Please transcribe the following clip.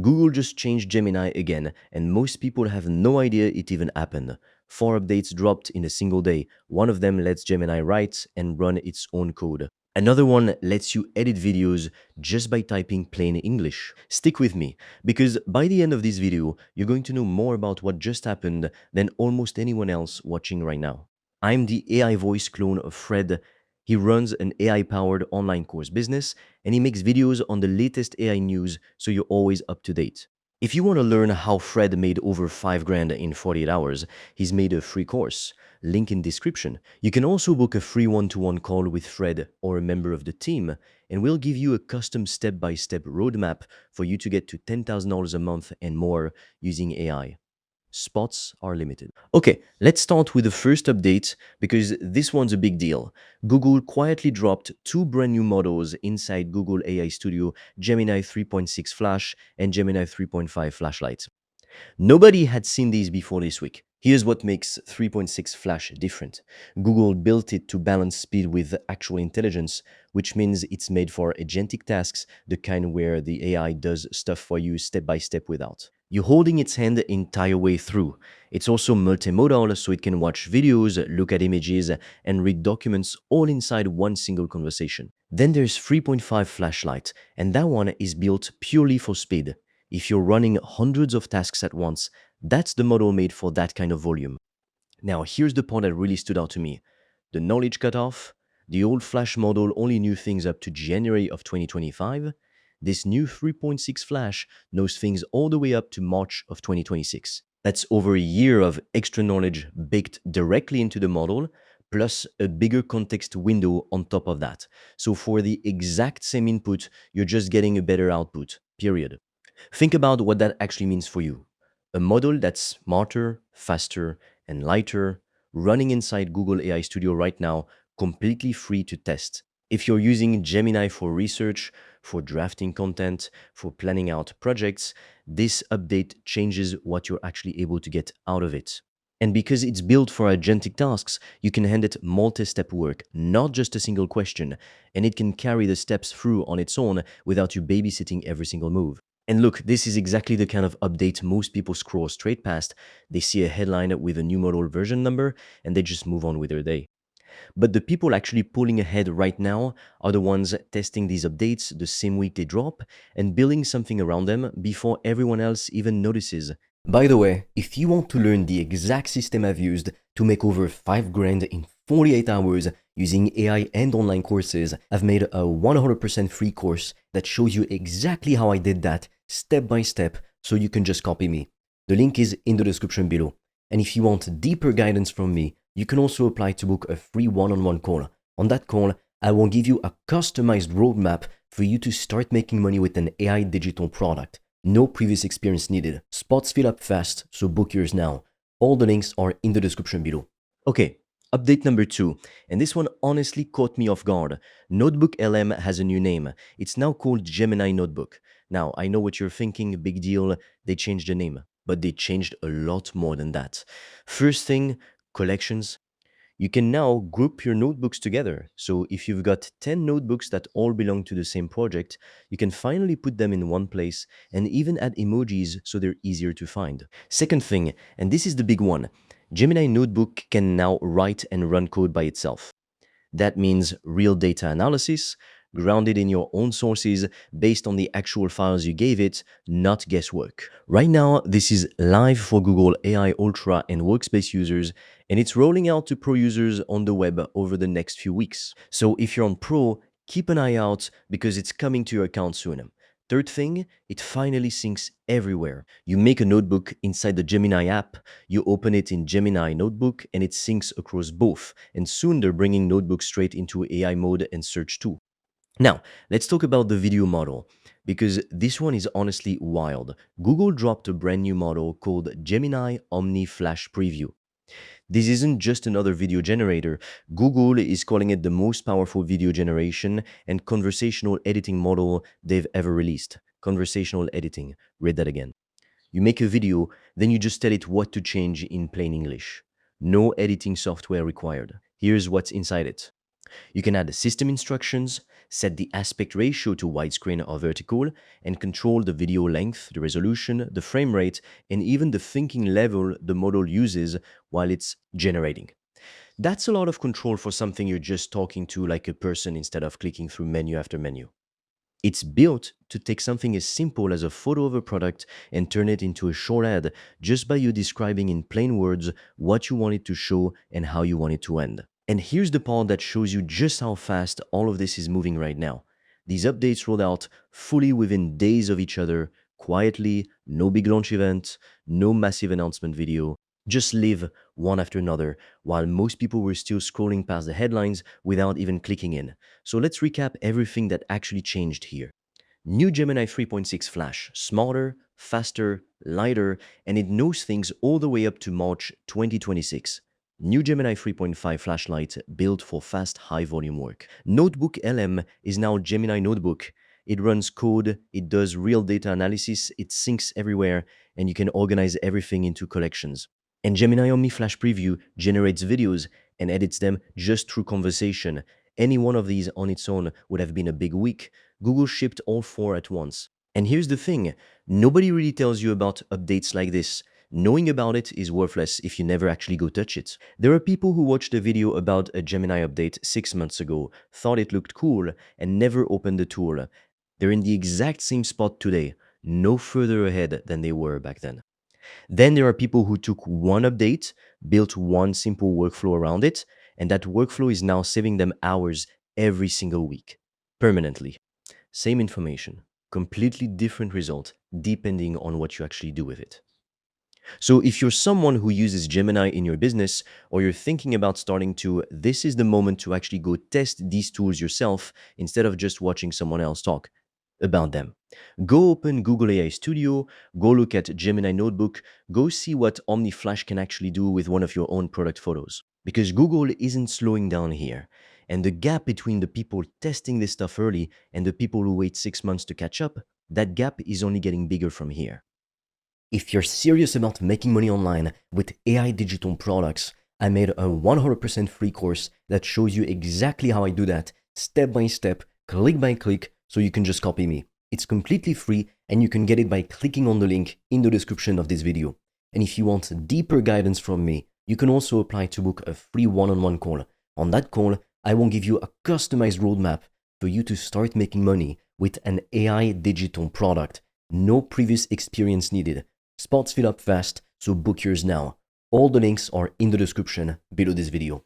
Google just changed Gemini again, and most people have no idea it even happened. 4 updates dropped in a single day. One of them lets Gemini write and run its own code. Another one lets you edit videos just by typing plain English. Stick with me, because by the end of this video, you're going to know more about what just happened than almost anyone else watching right now. I'm the AI voice clone of Fred. He runs an AI-powered online course business, and he makes videos on the latest AI news so you're always up to date. If you want to learn how Fred made over 5 grand in 48 hours, he's made a free course. Link in description. You can also book a free one-to-one call with Fred or a member of the team, and we'll give you a custom step-by-step roadmap for you to get to $10,000 a month and more using AI. Spots are limited. Okay, let's start with the first update because this one's a big deal. Google quietly dropped 2 brand new models inside Google AI Studio, Gemini 3.6 Flash and Gemini 3.5 Flashlight. Nobody had seen these before this week. Here's what makes 3.6 Flash different. Google built it to balance speed with actual intelligence, which means it's made for agentic tasks, the kind where the AI does stuff for you step by step without. You're holding its hand the entire way through. It's also multimodal, so it can watch videos, look at images, and read documents all inside one single conversation. Then there's 3.5 Flashlight, and that one is built purely for speed. If you're running hundreds of tasks at once, that's the model made for that kind of volume. Now, here's the part that really stood out to me. The knowledge cutoff. The old Flash model only knew things up to January of 2025. This new 3.6 Flash knows things all the way up to March of 2026. That's over a year of extra knowledge baked directly into the model, plus a bigger context window on top of that. So for the exact same input, you're just getting a better output, period. Think about what that actually means for you. A model that's smarter, faster, and lighter, running inside Google AI Studio right now, completely free to test. If you're using Gemini for research, for drafting content, for planning out projects, this update changes what you're actually able to get out of it. And because it's built for agentic tasks, you can hand it multi-step work, not just a single question, and it can carry the steps through on its own without you babysitting every single move. And look, this is exactly the kind of update most people scroll straight past. They see a headline with a new model version number, and they just move on with their day. But the people actually pulling ahead right now are the ones testing these updates the same week they drop and building something around them before everyone else even notices. By the way, if you want to learn the exact system I've used to make over 5 grand in 48 hours using AI and online courses, I've made a 100% free course that shows you exactly how I did that step by step so you can just copy me. The link is in the description below. And if you want deeper guidance from me, you can also apply to book a free one-on-one call. On that call, I will give you a customized roadmap for you to start making money with an AI digital product. No previous experience needed. Spots fill up fast, so book yours now. All the links are in the description below. Okay, update number 2, and this one honestly caught me off guard. Notebook LM has a new name. It's now called Gemini Notebook. Now, I know what you're thinking, big deal, they changed the name, but they changed a lot more than that. First thing, collections. You can now group your notebooks together. So if you've got 10 notebooks that all belong to the same project, you can finally put them in one place and even add emojis so they're easier to find. Second thing, and this is the big one, Gemini Notebook can now write and run code by itself. That means real data analysis, grounded in your own sources based on the actual files you gave it, not guesswork. Right now, this is live for Google AI Ultra and Workspace users, and it's rolling out to Pro users on the web over the next few weeks. So if you're on Pro, keep an eye out because it's coming to your account soon. Third thing, it finally syncs everywhere. You make a notebook inside the Gemini app, you open it in Gemini Notebook, and it syncs across both. And soon they're bringing Notebook straight into AI mode and search too. Now, let's talk about the video model, because this one is honestly wild. Google dropped a brand new model called Gemini Omni Flash Preview. This isn't just another video generator. Google is calling it the most powerful video generation and conversational editing model they've ever released. Conversational editing. Read that again. You make a video, then you just tell it what to change in plain English. No editing software required. Here's what's inside it. You can add system instructions, set the aspect ratio to widescreen or vertical, and control the video length, the resolution, the frame rate, and even the thinking level the model uses while it's generating. That's a lot of control for something you're just talking to like a person instead of clicking through menu after menu. It's built to take something as simple as a photo of a product and turn it into a short ad just by you describing in plain words what you want it to show and how you want it to end. And here's the part that shows you just how fast all of this is moving right now. These updates rolled out fully within days of each other, quietly, no big launch event, no massive announcement video, just live one after another, while most people were still scrolling past the headlines without even clicking in. So let's recap everything that actually changed here. New Gemini 3.6 Flash, smarter, faster, lighter, and it knows things all the way up to March 2026. New Gemini 3.5 flashlight built for fast, high-volume work. Notebook LM is now Gemini Notebook. It runs code, it does real data analysis, it syncs everywhere, and you can organize everything into collections. And Gemini Omni Flash Preview generates videos and edits them just through conversation. Any one of these on its own would have been a big week. Google shipped all four at once. And here's the thing, nobody really tells you about updates like this. Knowing about it is worthless if you never actually go touch it. There are people who watched a video about a Gemini update 6 months ago, thought it looked cool, and never opened the tool. They're in the exact same spot today, no further ahead than they were back then. Then there are people who took one update, built one simple workflow around it, and that workflow is now saving them hours every single week, permanently. Same information, completely different result, depending on what you actually do with it. So if you're someone who uses Gemini in your business, or you're thinking about starting to, this is the moment to actually go test these tools yourself instead of just watching someone else talk about them. Go open Google AI Studio, go look at Gemini Notebook, go see what Omni Flash can actually do with one of your own product photos. Because Google isn't slowing down here. And the gap between the people testing this stuff early and the people who wait 6 months to catch up, that gap is only getting bigger from here. If you're serious about making money online with AI digital products, I made a 100% free course that shows you exactly how I do that, step by step, click by click, so you can just copy me. It's completely free and you can get it by clicking on the link in the description of this video. And if you want deeper guidance from me, you can also apply to book a free one-on-one call. On that call, I will give you a customized roadmap for you to start making money with an AI digital product. No previous experience needed. Spots fill up fast, so book yours now. All the links are in the description below this video.